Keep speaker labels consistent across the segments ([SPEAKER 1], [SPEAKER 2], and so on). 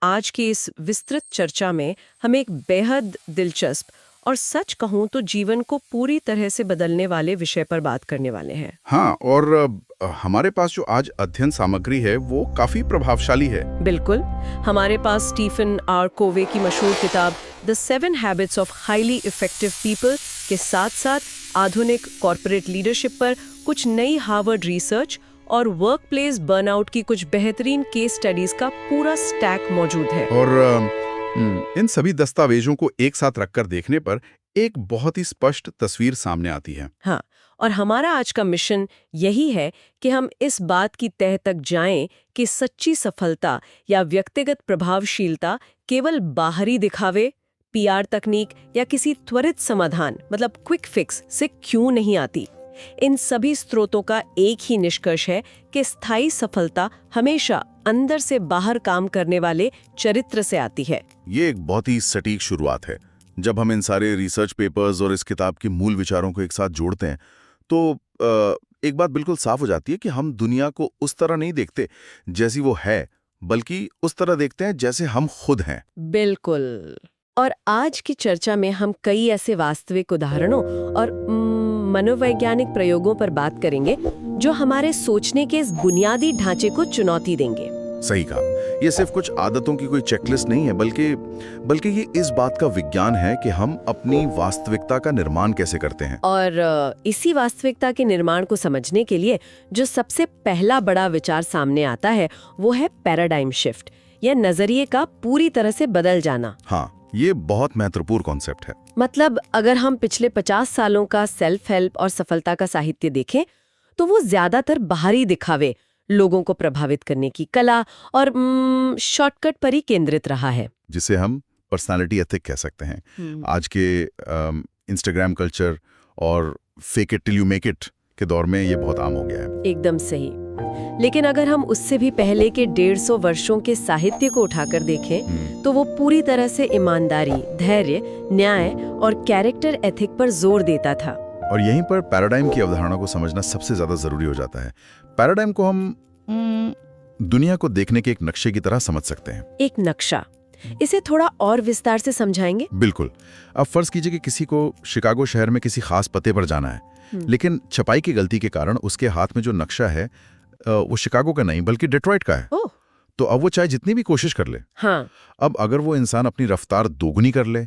[SPEAKER 1] आज की इस विस्तृत चर्चा में हम एक बेहद दिलचस्प और सच कहूं तो जीवन को पूरी तरह से बदलने वाले विषय पर बात करने वाले हैं।
[SPEAKER 2] हाँ, और हमारे पास जो आज अध्ययन सामग्री है वो काफी प्रभावशाली है।
[SPEAKER 1] बिल्कुल, हमारे पास स्टीफन आर कोवे की मशहूर किताब the 7 habits of highly effective people के साथ साथ आधुनिक कॉर्पोरेट लीडरशिप पर कुछ नई हार्वर्ड रिसर्च और वर्क प्लेस बर्नआउट की कुछ बेहतरीन केस स्टडीज का पूरा स्टैक मौजूद है।
[SPEAKER 2] और इन सभी दस्तावेजों को एक साथ रखकर देखने पर एक बहुत ही स्पष्ट तस्वीर सामने आती है।
[SPEAKER 1] हाँ, और हमारा आज का मिशन यही है कि हम इस बात की तह तक जाएं कि सच्ची सफलता या व्यक्तिगत प्रभावशीलता केवल बाहरी दिखावे, पीआर तकनीक या किसी त्वरित समाधान मतलब क्विक फिक्स से क्यों नहीं आती। इन सभी स्रोतों का एक ही निष्कर्ष है कि स्थायी सफलता हमेशा अंदर से बाहर काम करने वाले चरित्र से आती है।
[SPEAKER 2] ये एक बहुत ही सटीक शुरुआत है। जब हम इन सारे रिसर्च पेपर्स और इस किताब के मूल विचारों को एक साथ जोड़ते हैं तो एक बात बिल्कुल साफ हो जाती है कि हम दुनिया को उस तरह नहीं देखते जैसी वो है, बल्कि उस तरह देखते हैं जैसे हम खुद हैं।
[SPEAKER 1] बिल्कुल। और आज की चर्चा में हम कई ऐसे वास्तविक उदाहरणों और मनोवैज्ञानिक प्रयोगों पर बात करेंगे जो हमारे सोचने के इस बुनियादी ढांचे को चुनौती देंगे।
[SPEAKER 2] सही कहा, ये सिर्फ कुछ आदतों की कोई चेकलिस्ट नहीं है, बल्कि ये इस बात का विज्ञान है कि हम अपनी वास्तविकता का निर्माण कैसे करते हैं।
[SPEAKER 1] और इसी वास्तविकता के निर्माण को समझने के लिए जो सबसे पहला बड़ा विचार सामने आता है वो है पैराडाइम शिफ्ट या नजरिए का पूरी तरह से बदल जाना।
[SPEAKER 2] हाँ, ये बहुत महत्वपूर्ण कॉन्सेप्ट है।
[SPEAKER 1] मतलब अगर हम पिछले 50 सालों का सेल्फ हेल्प और सफलता का साहित्य देखें तो वो ज्यादातर बाहरी दिखावे, लोगों को प्रभावित करने की कला और शॉर्टकट पर ही केंद्रित रहा है,
[SPEAKER 2] जिसे हम पर्सनालिटी एथिक कह सकते हैं। आज के इंस्टाग्राम कल्चर और fake it till you make it के दौर में ये बहुत आम हो गया है।
[SPEAKER 1] एकदम सही। लेकिन अगर हम उससे भी पहले के 150 वर्षों के साहित्य को उठाकर देखें तो वो पूरी तरह से ईमानदारी, धैर्य, न्याय और कैरेक्टर एथिक पर जोर देता था।
[SPEAKER 2] और यहीं पर पैराडाइम की अवधारणा को समझना सबसे ज्यादा जरूरी हो जाता है। पैराडाइम को हम दुनिया को देखने के एक नक्शे की तरह समझ सकते हैं।
[SPEAKER 1] एक नक्शा, इसे थोड़ा और विस्तार से समझाएंगे?
[SPEAKER 2] बिल्कुल। अब फर्ज कीजिए कि किसी को शिकागो शहर में किसी खास पते पर जाना है, लेकिन छपाई की गलती के कारण उसके हाथ में जो नक्शा है वो शिकागो का नहीं बल्कि डेट्रॉइट का है। तो अब वो चाहे जितनी भी कोशिश कर ले,
[SPEAKER 1] हाँ।
[SPEAKER 2] अब अगर वो इंसान अपनी रफ्तार दोगुनी कर ले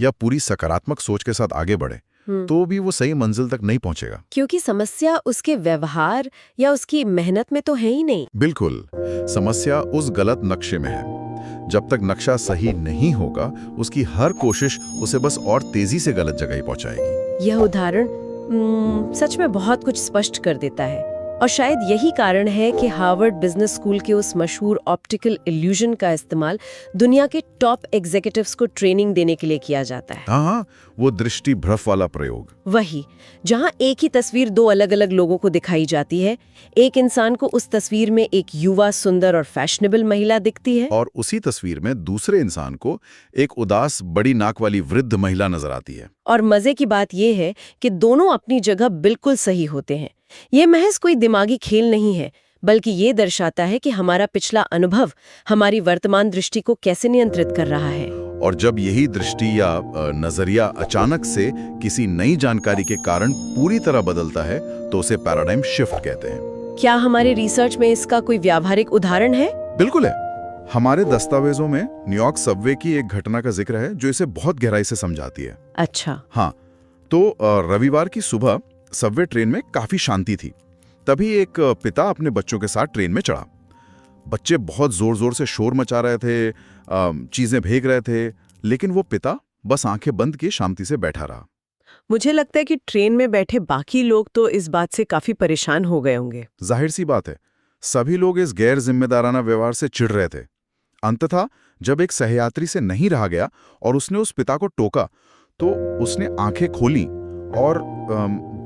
[SPEAKER 2] या पूरी सकारात्मक सोच के साथ आगे बढ़े तो भी वो सही मंजिल तक नहीं पहुंचेगा,
[SPEAKER 1] क्योंकि समस्या उसके व्यवहार या उसकी मेहनत में तो है ही नहीं।
[SPEAKER 2] बिल्कुल, समस्या उस गलत नक्शे में है। जब तक नक्शा सही नहीं होगा उसकी हर कोशिश उसे बस और तेजी से गलत जगह ही पहुंचाएगी।
[SPEAKER 1] यह उदाहरण सच में बहुत कुछ स्पष्ट कर देता है और शायद यही कारण है कि हार्वर्ड बिजनेस स्कूल के उस मशहूर ऑप्टिकल इल्यूजन का इस्तेमाल दुनिया के टॉप एग्जीक्यूटिव्स को ट्रेनिंग देने के लिए किया जाता है।
[SPEAKER 2] हाँ, वो दृष्टि भ्रफ वाला प्रयोग।
[SPEAKER 1] वही, जहाँ एक ही तस्वीर दो अलग अलग लोगों को दिखाई जाती है। एक इंसान को उस तस्वीर में एक युवा, सुंदर और फैशनेबल महिला दिखती है
[SPEAKER 2] और उसी तस्वीर में दूसरे इंसान को एक उदास, बड़ी नाक वाली वृद्ध महिला नजर आती है।
[SPEAKER 1] और मजे की बात यह है कि दोनों अपनी जगह बिल्कुल सही होते हैं। ये महज कोई दिमागी खेल नहीं है, बल्कि ये दर्शाता है कि हमारा पिछला अनुभव हमारी वर्तमान दृष्टि को कैसे नियंत्रित कर रहा है।
[SPEAKER 2] और जब यही दृष्टि या नजरिया अचानक से किसी नई जानकारी के कारण पूरी तरह बदलता है तो उसे पैराडाइम शिफ्ट कहते हैं।
[SPEAKER 1] क्या हमारे रिसर्च में इसका कोई व्यावहारिक उदाहरण है?
[SPEAKER 2] बिल्कुल है। हमारे दस्तावेजों में न्यूयॉर्क सबवे की एक घटना का जिक्र है जो इसे बहुत गहराई से समझाती है।
[SPEAKER 1] अच्छा।
[SPEAKER 2] हाँ, तो रविवार की सुबह सबवे ट्रेन में काफी शांति थी। तभी एक पिता अपने बच्चों के साथ ट्रेन में चढ़ा। बच्चे बहुत जोर जोर से शोर मचा रहे थे, चीजें फेंक रहे थे, लेकिन वो पिता बस आंखें बंद किए शांति से बैठा रहा।
[SPEAKER 1] मुझे लगता है कि ट्रेन में बैठे बाकी लोग तो इस बात से काफी परेशान हो गए होंगे।
[SPEAKER 2] जाहिर सी बात है, सभी लोग इस गैर जिम्मेदाराना व्यवहार से चिढ़ रहे थे। अंततः जब एक सहयात्री से नहीं रहा गया और उसने उस पिता को टोका तो उसने आंखें खोली और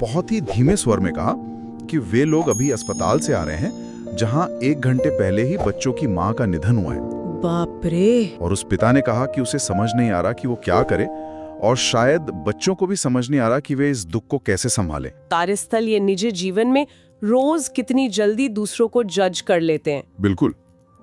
[SPEAKER 2] बहुत ही धीमे स्वर में कहा कि वे लोग अभी अस्पताल से आ रहे हैं जहां 1 घंटे पहले ही बच्चों की मां का निधन हुआ है।
[SPEAKER 1] बाप रे!
[SPEAKER 2] और उस पिता ने कहा कि उसे समझ नहीं आ रहा कि वो क्या करे और शायद बच्चों को भी समझ नहीं आ रहा कि वे इस दुख को कैसे संभालें।
[SPEAKER 1] कार्यस्थल या निजी जीवन में रोज कितनी जल्दी दूसरों को जज कर लेते हैं।
[SPEAKER 2] बिल्कुल,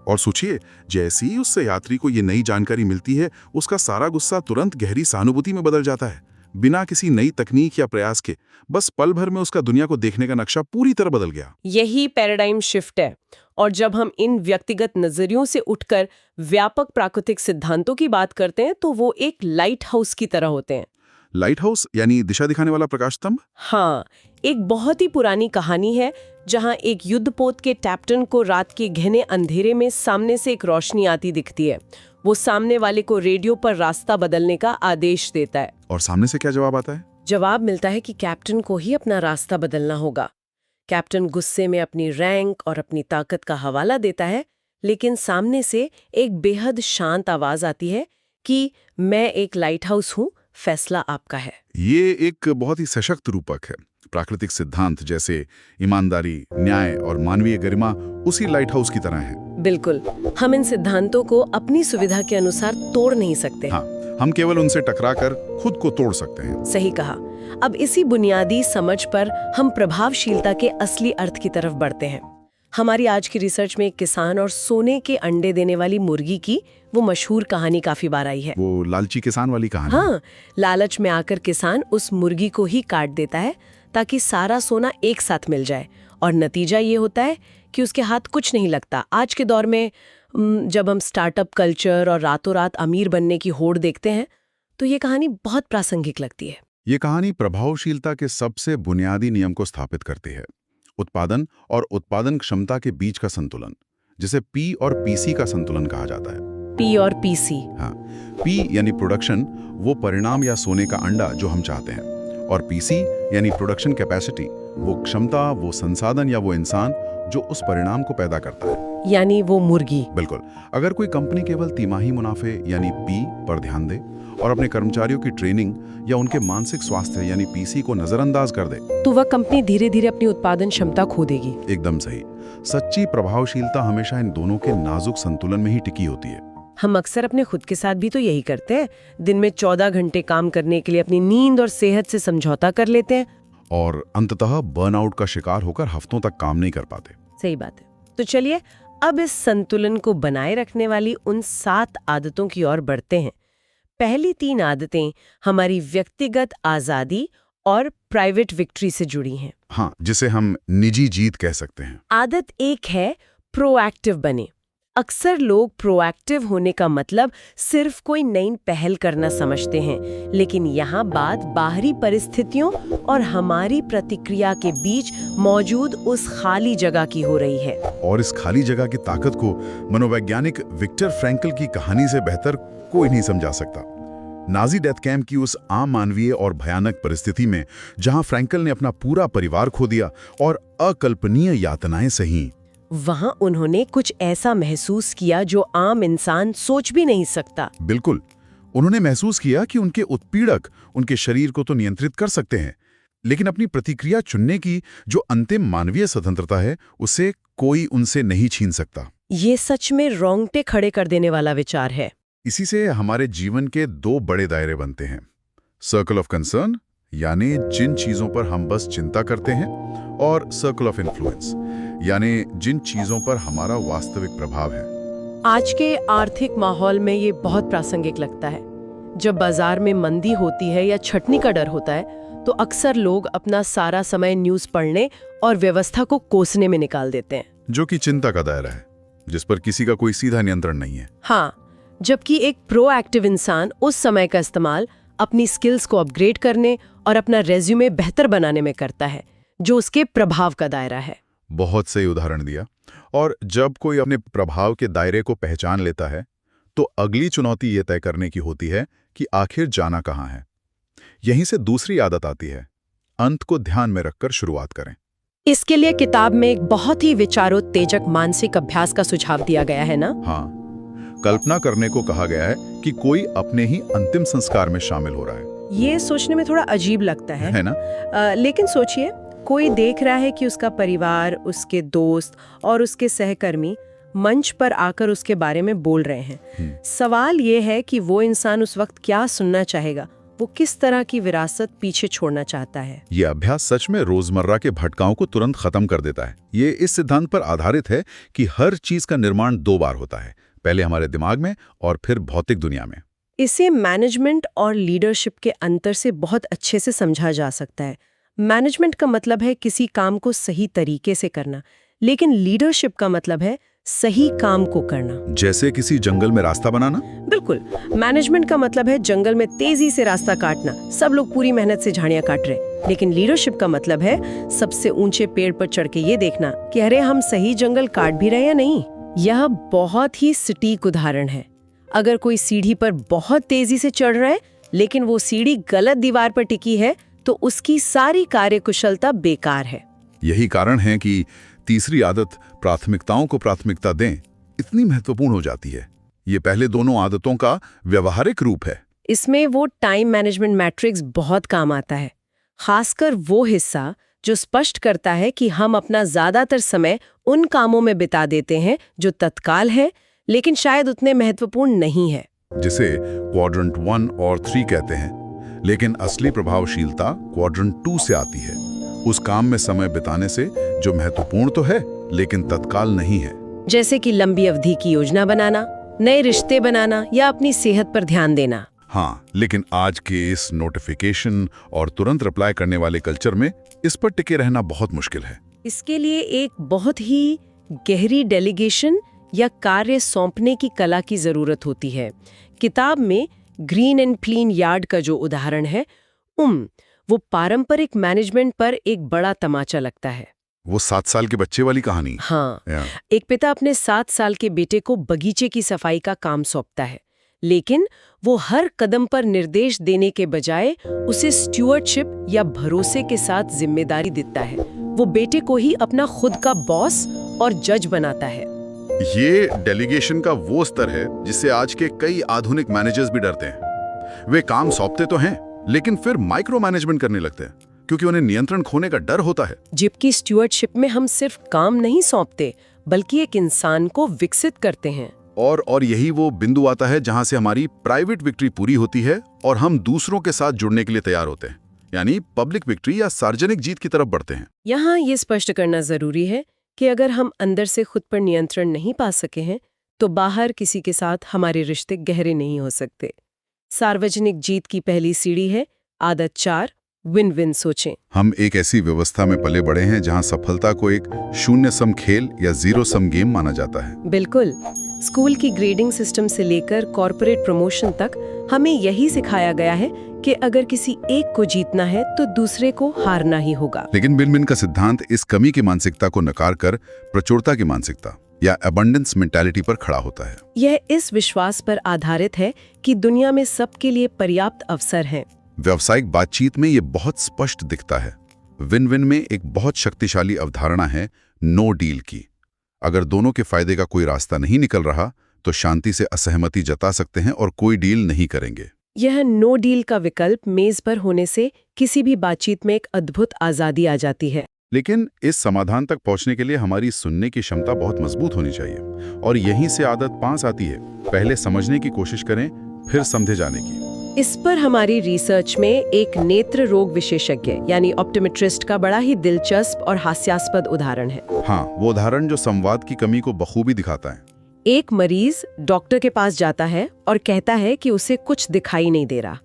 [SPEAKER 2] और सोचिए, जैसे ही उस यात्री को ये नई जानकारी मिलती है, उसका सारा गुस्सा तुरंत गहरी सहानुभूति में बदल जाता है, बिना किसी नई तकनीक या प्रयास के। बस पल भर में उसका दुनिया को देखने का नक्शा पूरी तरह बदल गया।
[SPEAKER 1] यही पैराडाइम शिफ्ट है। और जब हम इन व्यक्तिगत नजरियों से उठकर व्यापक प्राकृतिक सिद्धांतों की बात करते हैं तो वो एक लाइट हाउस की तरह होते हैं।
[SPEAKER 2] लाइट हाउस यानी दिशा दिखाने वाला प्रकाश स्तंभ?
[SPEAKER 1] हाँ, एक बहुत ही पुरानी कहानी है जहाँ एक युद्धपोत के कैप्टन को रात के घने अंधेरे में सामने से एक रोशनी आती दिखती है। वो सामने वाले को रेडियो पर रास्ता बदलने का आदेश देता है।
[SPEAKER 2] और सामने से क्या जवाब आता है?
[SPEAKER 1] जवाब मिलता है कि कैप्टन को ही अपना रास्ता बदलना होगा। कैप्टन गुस्से में अपनी रैंक और अपनी ताकत का हवाला देता है, लेकिन सामने से एक बेहद शांत आवाज आती है कि मैं एक लाइट हाउस हूँ, फैसला आपका है।
[SPEAKER 2] ये एक बहुत ही सशक्त रूपक है। प्राकृतिक सिद्धांत जैसे ईमानदारी, न्याय और मानवीय गरिमा उसी लाइट हाउस की तरह है।
[SPEAKER 1] बिल्कुल, हम इन सिद्धांतों को अपनी सुविधा के अनुसार तोड़ नहीं सकते।
[SPEAKER 2] हाँ, हम केवल उनसे टकराकर खुद को तोड़ सकते हैं।
[SPEAKER 1] सही कहा। अब इसी बुनियादी समझ पर हम प्रभावशीलता के असली अर्थ की तरफ बढ़ते हैं। हमारी आज की रिसर्च में एक किसान और सोने के अंडे देने वाली मुर्गी की वो मशहूर कहानी काफी बार आई है।
[SPEAKER 2] वो लालची किसान वाली कहानी?
[SPEAKER 1] हाँ, लालच में आकर किसान उस मुर्गी को ही काट देता है ताकि सारा सोना एक साथ मिल जाए, और नतीजा ये होता है कि उसके हाथ कुछ नहीं लगता। आज के दौर में जब हम स्टार्टअप कल्चर और रातों रात अमीर बनने की होड़ देखते हैं तो ये कहानी बहुत प्रासंगिक लगती है।
[SPEAKER 2] ये कहानी प्रभावशीलता के सबसे बुनियादी नियम को स्थापित करती है। उत्पादन और उत्पादन क्षमता के बीच का संतुलन, जिसे पी और पीसी का संतुलन कहा जाता है।
[SPEAKER 1] पी और पीसी?
[SPEAKER 2] हाँ, पी यानी प्रोडक्शन, वो परिणाम या सोने का अंडा जो हम चाहते हैं, और पीसी यानी प्रोडक्शन कैपेसिटी, वो क्षमता, वो संसाधन या वो इंसान जो उस परिणाम को पैदा करता है,
[SPEAKER 1] यानी वो मुर्गी।
[SPEAKER 2] बिल्कुल। अगर कोई कंपनी केवल तिमाही मुनाफे यानी पी पर ध्यान दे और अपने कर्मचारियों की ट्रेनिंग या उनके मानसिक स्वास्थ्य यानी पीसी को नजरअंदाज कर दे,
[SPEAKER 1] तो वह कंपनी धीरे धीरे अपनी उत्पादन क्षमता खो देगी।
[SPEAKER 2] एकदम सही। सच्ची प्रभावशीलता हमेशा इन दोनों के नाजुक संतुलन में ही टिकी होती है।
[SPEAKER 1] हम अक्सर अपने खुद के साथ भी तो यही करते हैं। दिन में 14 घंटे काम करने के लिए अपनी नींद और सेहत से समझौता कर लेते हैं,
[SPEAKER 2] और अंततः बर्नआउट का शिकार होकर हफ्तों तक काम नहीं कर पाते।
[SPEAKER 1] सही बात है। तो चलिए अब इस संतुलन को बनाए रखने वाली उन 7 आदतों की ओर बढ़ते हैं। पहली 3 आदतें हमारी व्यक्तिगत आजादी और प्राइवेट विक्ट्री से जुड़ी हैं।
[SPEAKER 2] हाँ, जिसे हम निजी जीत कह सकते हैं।
[SPEAKER 1] आदत 1 है प्रोएक्टिव बने। अक्सर लोग प्रोएक्टिव होने का मतलब सिर्फ कोई नई पहल करना समझते हैं, लेकिन यहाँ बात बाहरी परिस्थितियों और हमारी प्रतिक्रिया के बीच मौजूद उस खाली जगह की हो रही है।
[SPEAKER 2] और इस खाली जगह की ताकत को मनोवैज्ञानिक विक्टर फ्रैंकल की कहानी से बेहतर कोई नहीं समझा सकता। नाजी डेथ कैंप की उस अमानवीय और भयानक परिस्थिति में जहां फ्रैंकल ने अपना पूरा परिवार खो दिया और अकल्पनीय यातनाएं सही,
[SPEAKER 1] वहां उन्होंने कुछ ऐसा महसूस किया जो आम इंसान सोच भी नहीं सकता।
[SPEAKER 2] बिल्कुल। उन्होंने महसूस किया कि उनके उत्पीड़क उनके शरीर को तो नियंत्रित कर सकते हैं, लेकिन अपनी प्रतिक्रिया चुनने की जो अंतिम मानवीय स्वतंत्रता है, उसे कोई उनसे नहीं छीन सकता।
[SPEAKER 1] ये सच में रोंगटे खड़े कर देने वाला विचार है।
[SPEAKER 2] इसी से हमारे जीवन के 2 बड़े दायरे बनते हैं। सर्कल ऑफ कंसर्न, यानी जिन चीजों पर हम बस चिंता करते हैं, और सर्कल ऑफ इन्फ्लुएंस, यानी जिन चीजों पर हमारा वास्तविक प्रभाव है।
[SPEAKER 1] आज के आर्थिक माहौल में ये बहुत प्रासंगिक लगता है। जब बाजार में मंदी होती है या छटनी का डर होता है तो अक्सर लोग अपना सारा समय न्यूज़ पढ़ने और व्यवस्था को कोसने में निकाल देते हैं,
[SPEAKER 2] जो कि चिंता का दायरा है, जिस पर किसी का कोई सीधा नियंत्रण नहीं है।
[SPEAKER 1] हाँ, जबकि एक प्रोएक्टिव इंसान उस समय का इस्तेमाल अपनी स्किल्स को अपग्रेड करने और अपना रेज्यूमे बेहतर बनाने में करता है, जो उसके प्रभाव का दायरा है।
[SPEAKER 2] बहुत सही उदाहरण दिया। और जब कोई अपने प्रभाव के दायरे को पहचान लेता है तो अगली चुनौती ये तय करने की होती है कि आखिर जाना कहाँ है। यहीं से दूसरी आदत आती है, अंत को ध्यान में रखकर शुरुआत करें।
[SPEAKER 1] इसके लिए किताब में एक बहुत ही विचारोत्तेजक मानसिक अभ्यास का सुझाव दिया गया है ना?
[SPEAKER 2] हाँ, कल्पना करने को कहा गया है कि कोई अपने ही अंतिम संस्कार में शामिल हो रहा है।
[SPEAKER 1] ये सोचने में थोड़ा अजीब लगता है
[SPEAKER 2] ना?
[SPEAKER 1] लेकिन सोचिए, कोई देख रहा है कि उसका परिवार, उसके दोस्त और उसके सहकर्मी मंच पर आकर उसके बारे में बोल रहे हैं। सवाल ये है कि वो इंसान उस वक्त क्या सुनना चाहेगा वो किस तरह की विरासत पीछे छोड़ना चाहता है।
[SPEAKER 2] ये अभ्यास सच में रोजमर्रा के भटकाओं को तुरंत खत्म कर देता है। ये इस सिद्धांत पर आधारित है कि हर चीज का निर्माण 2 बार होता है, पहले हमारे दिमाग में और फिर भौतिक दुनिया में।
[SPEAKER 1] इसे मैनेजमेंट और लीडरशिप के अंतर से बहुत अच्छे से समझा जा सकता है। मैनेजमेंट का मतलब है किसी काम को सही तरीके से करना, लेकिन लीडरशिप का मतलब है सही काम को करना।
[SPEAKER 2] जैसे किसी जंगल में रास्ता बनाना।
[SPEAKER 1] बिल्कुल, मैनेजमेंट का मतलब है जंगल में तेजी से रास्ता काटना, सब लोग पूरी मेहनत से झाड़ियां काट रहे। लेकिन लीडरशिप का मतलब है सबसे ऊंचे पेड़ पर चढ़ के ये देखना कि अरे हम सही जंगल काट भी रहे या नहीं। यह बहुत ही सटीक उदाहरण है। अगर कोई सीढ़ी पर बहुत तेजी से चढ़ रहा है लेकिन वो सीढ़ी गलत दीवार पर टिकी है तो उसकी सारी कार्यकुशलता बेकार है।
[SPEAKER 2] यही कारण है कि तीसरी आदत, प्राथमिकताओं को प्राथमिकता दें, इतनी महत्वपूर्ण हो जाती है। ये पहले दोनों आदतों का व्यवहारिक रूप है।
[SPEAKER 1] इसमें वो टाइम मैनेजमेंट मैट्रिक्स बहुत काम आता है, खासकर वो हिस्सा जो स्पष्ट करता है कि हम अपना ज्यादातर समय उन कामों में बिता देते हैं जो तत्काल है लेकिन शायद उतने महत्वपूर्ण नहीं है,
[SPEAKER 2] जिसे क्वाड्रेंट 1 और 3 कहते हैं। लेकिन असली प्रभावशीलता क्वाड्रेंट 2 से आती है, उस काम में समय बिताने से जो महत्वपूर्ण तो है लेकिन तत्काल नहीं है।
[SPEAKER 1] जैसे कि लंबी अवधि की योजना बनाना, नए रिश्ते बनाना या अपनी सेहत पर ध्यान देना।
[SPEAKER 2] हाँ, लेकिन आज के इस नोटिफिकेशन और तुरंत रिप्लाई करने वाले कल्चर में इस पर टिके रहना बहुत मुश्किल है।
[SPEAKER 1] इसके लिए एक बहुत ही गहरी डेलीगेशन या कार्य सौंपने की कला की जरूरत होती है। किताब में ग्रीन एंड क्लीन यार्ड का जो उदाहरण है, वो पारंपरिक मैनेजमेंट पर एक बड़ा तमाचा लगता है।
[SPEAKER 2] वो 7 साल के बच्चे वाली कहानी।
[SPEAKER 1] हाँ, एक पिता अपने 7 साल के बेटे को बगीचे की सफाई का काम सौंपता है, लेकिन वो हर कदम पर निर्देश देने के बजाय उसे स्टुअर्डशिप या भरोसे के साथ जिम्मेदारी देता है। वो बेटे को ही अपना खुद का बॉस और जज बनाता है।
[SPEAKER 2] ये डेलीगेशन का वो स्तर है जिससे आज के कई आधुनिक मैनेजर्स भी डरते हैं। वे काम सौंपते तो हैं, लेकिन फिर माइक्रो मैनेजमेंट करने लगते हैं क्योंकि उन्हें नियंत्रण खोने का डर होता है।
[SPEAKER 1] जबकि स्टुअर्डशिप में हम सिर्फ काम नहीं सौंपते बल्कि एक इंसान को विकसित करते हैं।
[SPEAKER 2] और यही वो बिंदु आता है जहां से हमारी प्राइवेट विक्ट्री पूरी होती है और हम दूसरों के साथ जुड़ने के लिए तैयार होते हैं, यानी पब्लिक विक्ट्री या सार्वजनिक जीत की तरफ बढ़ते हैं।
[SPEAKER 1] यहाँ ये स्पष्ट करना जरूरी है कि अगर हम अंदर से खुद पर नियंत्रण नहीं पा सके हैं तो बाहर किसी के साथ हमारे रिश्ते गहरे नहीं हो सकते। सार्वजनिक जीत की पहली सीढ़ी है आदत 4, विन विन सोचें।
[SPEAKER 2] हम एक ऐसी व्यवस्था में पले बड़े हैं जहां सफलता को एक शून्य सम खेल या जीरो सम गेम माना जाता है।
[SPEAKER 1] बिल्कुल, स्कूल की ग्रेडिंग सिस्टम से लेकर कॉर्पोरेट प्रमोशन तक हमें यही सिखाया गया है कि अगर किसी एक को जीतना है तो दूसरे को हारना ही होगा।
[SPEAKER 2] लेकिन विन विन का सिद्धांत इस कमी की मानसिकता को नकार कर प्रचुरता की मानसिकता या अबंडेंस मेंटालिटी पर खड़ा होता है।
[SPEAKER 1] यह इस विश्वास पर आधारित है कि दुनिया में सबके लिए पर्याप्त अवसर हैं।
[SPEAKER 2] व्यावसायिक बातचीत में ये बहुत स्पष्ट दिखता है। विन विन में एक बहुत शक्तिशाली अवधारणा है नो डील की। अगर दोनों के फायदे का कोई रास्ता नहीं निकल रहा तो शांति से असहमति जता सकते हैं और कोई डील नहीं करेंगे।
[SPEAKER 1] यह नो डील का विकल्प मेज पर होने से किसी भी बातचीत में एक अद्भुत आजादी आ जाती है।
[SPEAKER 2] लेकिन इस समाधान तक पहुंचने के लिए हमारी सुनने की क्षमता बहुत मजबूत होनी चाहिए। और यहीं से आदत 5 आती है, पहले समझने की कोशिश करें फिर समझे जाने की।
[SPEAKER 1] इस पर हमारी रिसर्च में एक नेत्र रोग विशेषज्ञ यानी ऑप्टोमेट्रिस्ट का बड़ा ही दिलचस्प और हास्यास्पद उदाहरण है।
[SPEAKER 2] हाँ, वो उदाहरण जो संवाद की कमी को बखूबी दिखाता है।
[SPEAKER 1] एक मरीज डॉक्टर के पास जाता है और कहता है कि उसे कुछ दिखाई नहीं दे रहा।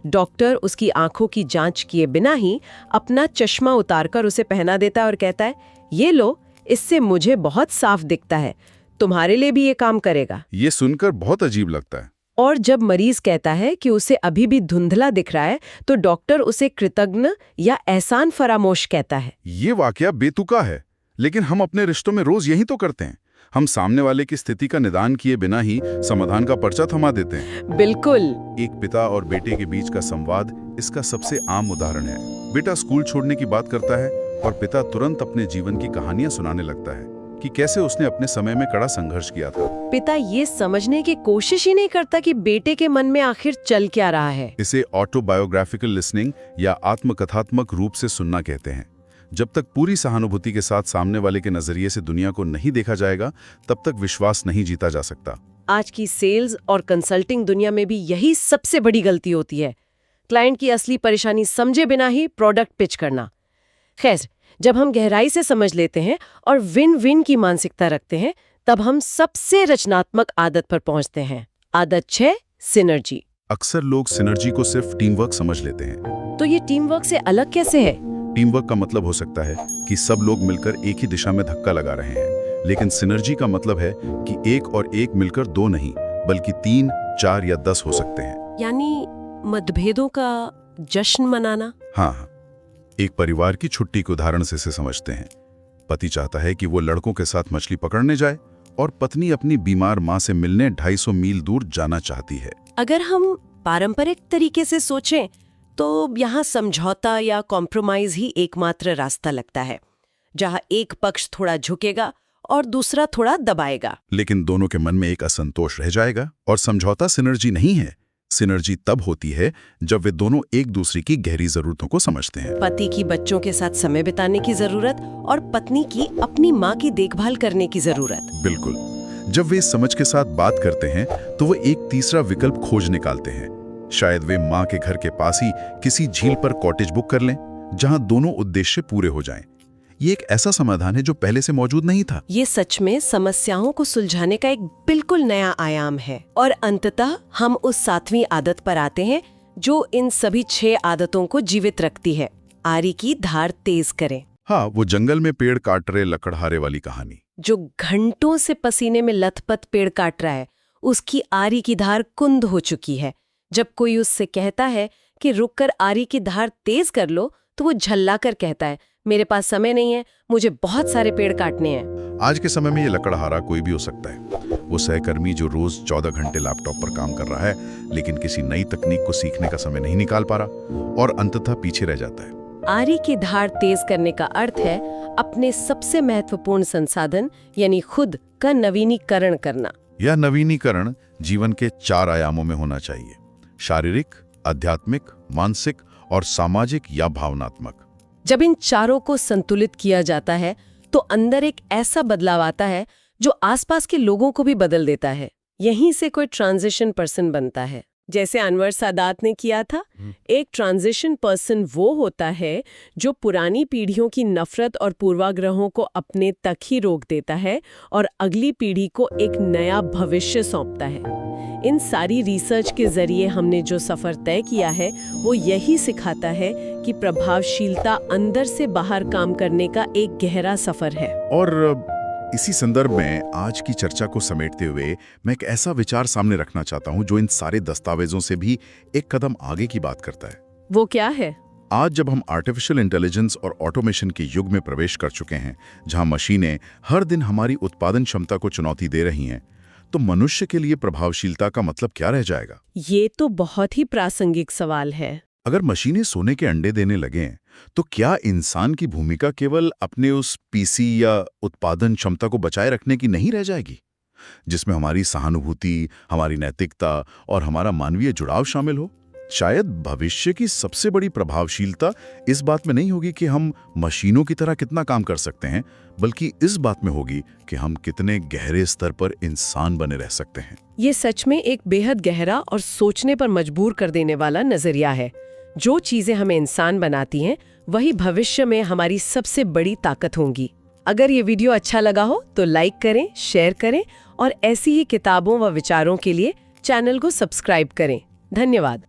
[SPEAKER 1] डॉक्टर उसकी आंखों की जांच किए बिना ही अपना चश्मा उतारकर उसे पहना देता है और कहता है, ये लो, इससे मुझे बहुत साफ दिखता है, तुम्हारे लिए भी ये काम करेगा।
[SPEAKER 2] ये सुनकर बहुत अजीब लगता है।
[SPEAKER 1] और जब मरीज कहता है कि उसे अभी भी धुंधला दिख रहा है तो डॉक्टर उसे कृतज्ञ या एहसान फरामोश कहता है।
[SPEAKER 2] ये वाकया बेतुका है, लेकिन हम अपने रिश्तों में रोज यही तो करते हैं। हम सामने वाले की स्थिति का निदान किए बिना ही समाधान का पर्चा थमा देते हैं।
[SPEAKER 1] बिल्कुल।
[SPEAKER 2] एक पिता और बेटे के बीच का संवाद इसका सबसे आम उदाहरण है। बेटा स्कूल छोड़ने की बात करता है और पिता तुरंत अपने जीवन की कहानियां सुनाने लगता है कि कैसे उसने अपने समय में कड़ा संघर्ष किया था।
[SPEAKER 1] पिता ये समझने की कोशिश ही नहीं करता कि बेटे के मन में आखिर चल क्या रहा है।
[SPEAKER 2] इसे ऑटोबायोग्राफिकल लिसनिंग या आत्मकथात्मक रूप से सुनना कहते हैं। जब तक पूरी सहानुभूति के साथ सामने वाले के नजरिए से दुनिया को नहीं देखा जाएगा, तब तक विश्वास नहीं जीता जा सकता।
[SPEAKER 1] आज की सेल्स और कंसल्टिंग दुनिया में भी यही सबसे बड़ी गलती होती है। क्लाइंट की असली परेशानी समझे बिना ही प्रोडक्ट पिच करना। खैर, जब हम गहराई से समझ लेते हैं और विन विन की मानसिकता रखते हैं, तब हम सबसे रचनात्मक आदत पर पहुंचते हैं। आदत 6, सिनर्जी।
[SPEAKER 2] अक्सर लोग सिनर्जी को सिर्फ टीम वर्क समझ लेते हैं।
[SPEAKER 1] तो ये टीम वर्क से अलग कैसे है?
[SPEAKER 2] टीम वर्क का मतलब हो सकता है कि सब लोग मिलकर एक ही दिशा में धक्का लगा रहे हैं, लेकिन सिनर्जी का मतलब है कि एक और एक मिलकर 2 नहीं, बल्कि 3, 4 या 10 हो सकते हैं।
[SPEAKER 1] यानी मतभेदों का जश्न मनाना।
[SPEAKER 2] हाँ, एक परिवार की छुट्टी के उदाहरण से इसे समझते हैं। पति चाहता है कि वो लड़कों के साथ मछली पकड़ने जाए और पत्नी अपनी बीमार माँ से मिलने 250 मील दूर जाना चाहती है।
[SPEAKER 1] अगर हम पारंपरिक तरीके से सोचें तो यहाँ समझौता या कॉम्प्रोमाइज ही एकमात्र रास्ता लगता है, जहाँ एक पक्ष थोड़ा झुकेगा और दूसरा थोड़ा दबाएगा।
[SPEAKER 2] लेकिन दोनों के मन में एक असंतोष रह जाएगा, और समझौता सिनर्जी नहीं है। सिनर्जी तब होती है जब वे दोनों एक दूसरे की गहरी जरूरतों को समझते हैं।
[SPEAKER 1] पति की बच्चों के साथ समय बिताने की जरूरत और पत्नी की अपनी माँ की देखभाल करने की जरूरत।
[SPEAKER 2] बिल्कुल। जब वे इस समझ के साथ बात करते हैं तो वो एक तीसरा विकल्प खोज निकालते हैं। शायद वे माँ के घर के पास ही किसी झील पर कॉटेज बुक कर लें, जहाँ दोनों उद्देश्य पूरे हो जाएं। ये एक ऐसा समाधान है जो पहले से मौजूद नहीं था।
[SPEAKER 1] ये सच में समस्याओं को सुलझाने का एक बिल्कुल नया आयाम है। और अंततः हम उस 7वीं आदत पर आते हैं जो इन सभी 6 आदतों को जीवित रखती है। आरी की धार तेज करें।
[SPEAKER 2] हाँ, वो जंगल में पेड़ काट रहे लकड़हारे वाली कहानी।
[SPEAKER 1] जो घंटों से पसीने में लथपथ पेड़ काट रहा है, उसकी आरी की धार कुंद हो चुकी है। जब कोई उससे कहता है कि रुककर आरी की धार तेज कर लो, तो वो झल्लाकर कहता है, मेरे पास समय नहीं है, मुझे बहुत सारे पेड़ काटने हैं।
[SPEAKER 2] आज के समय में ये लकड़हारा कोई भी हो सकता है। वो सहकर्मी जो रोज 14 घंटे लैपटॉप पर काम कर रहा है, लेकिन किसी नई तकनीक को सीखने का समय नहीं निकाल पा रहा और अंततः पीछे रह जाता है।
[SPEAKER 1] आरी की धार तेज करने का अर्थ है अपने सबसे महत्वपूर्ण संसाधन यानी खुद का नवीनीकरण करना।
[SPEAKER 2] यह नवीनीकरण जीवन के 4 आयामों में होना चाहिए: शारीरिक, आध्यात्मिक, मानसिक और सामाजिक या भावनात्मक।
[SPEAKER 1] जब इन चारों को संतुलित किया जाता है तो अंदर एक ऐसा बदलाव आता है जो आसपास के लोगों को भी बदल देता है। यहीं से कोई ट्रांजिशन पर्सन बनता है, जैसे अनवर सादात ने किया था। एक ट्रांजिशन पर्सन वो होता है जो पुरानी पीढ़ियों की नफरत और पूर्वाग्रहों को अपने तक ही रोक देता है और अगली पीढ़ी को एक नया भविष्य सौंपता है। इन सारी रिसर्च के जरिए हमने जो सफर तय किया है वो यही सिखाता है कि प्रभावशीलता अंदर से बाहर काम करने का एक गहरा सफर है।
[SPEAKER 2] और इसी संदर्भ में आज की चर्चा को समेटते हुए मैं एक ऐसा विचार सामने रखना चाहता हूं जो इन सारे दस्तावेजों से भी एक कदम आगे की बात करता है।
[SPEAKER 1] वो क्या है?
[SPEAKER 2] आज जब हम आर्टिफिशियल इंटेलिजेंस और ऑटोमेशन के युग में प्रवेश कर चुके हैं, जहां मशीनें हर दिन हमारी उत्पादन क्षमता को चुनौती दे रही हैं, तो मनुष्य के लिए प्रभावशीलता का मतलब क्या रह जाएगा?
[SPEAKER 1] ये तो बहुत ही प्रासंगिक सवाल है।
[SPEAKER 2] अगर मशीनें सोने के अंडे देने लगें, तो क्या इंसान की भूमिका केवल अपने उस पीसी या उत्पादन क्षमता को बचाए रखने की नहीं रह जाएगी, जिसमें हमारी सहानुभूति, हमारी नैतिकता और हमारा मानवीय जुड़ाव शामिल हो? शायद भविष्य की सबसे बड़ी प्रभावशीलता इस बात में नहीं होगी कि हम मशीनों की तरह कितना काम कर सकते हैं, बल्कि इस बात में होगी कि हम कितने गहरे स्तर पर इंसान बने रह सकते हैं।
[SPEAKER 1] ये सच में एक बेहद गहरा और सोचने पर मजबूर कर देने वाला नजरिया है। जो चीजें हमें इंसान बनाती हैं, वही भविष्य में हमारी सबसे बड़ी ताकत होंगी। अगर ये वीडियो अच्छा लगा हो तो लाइक करें, शेयर करें और ऐसी ही किताबों व विचारों के लिए चैनल को सब्सक्राइब करें। धन्यवाद।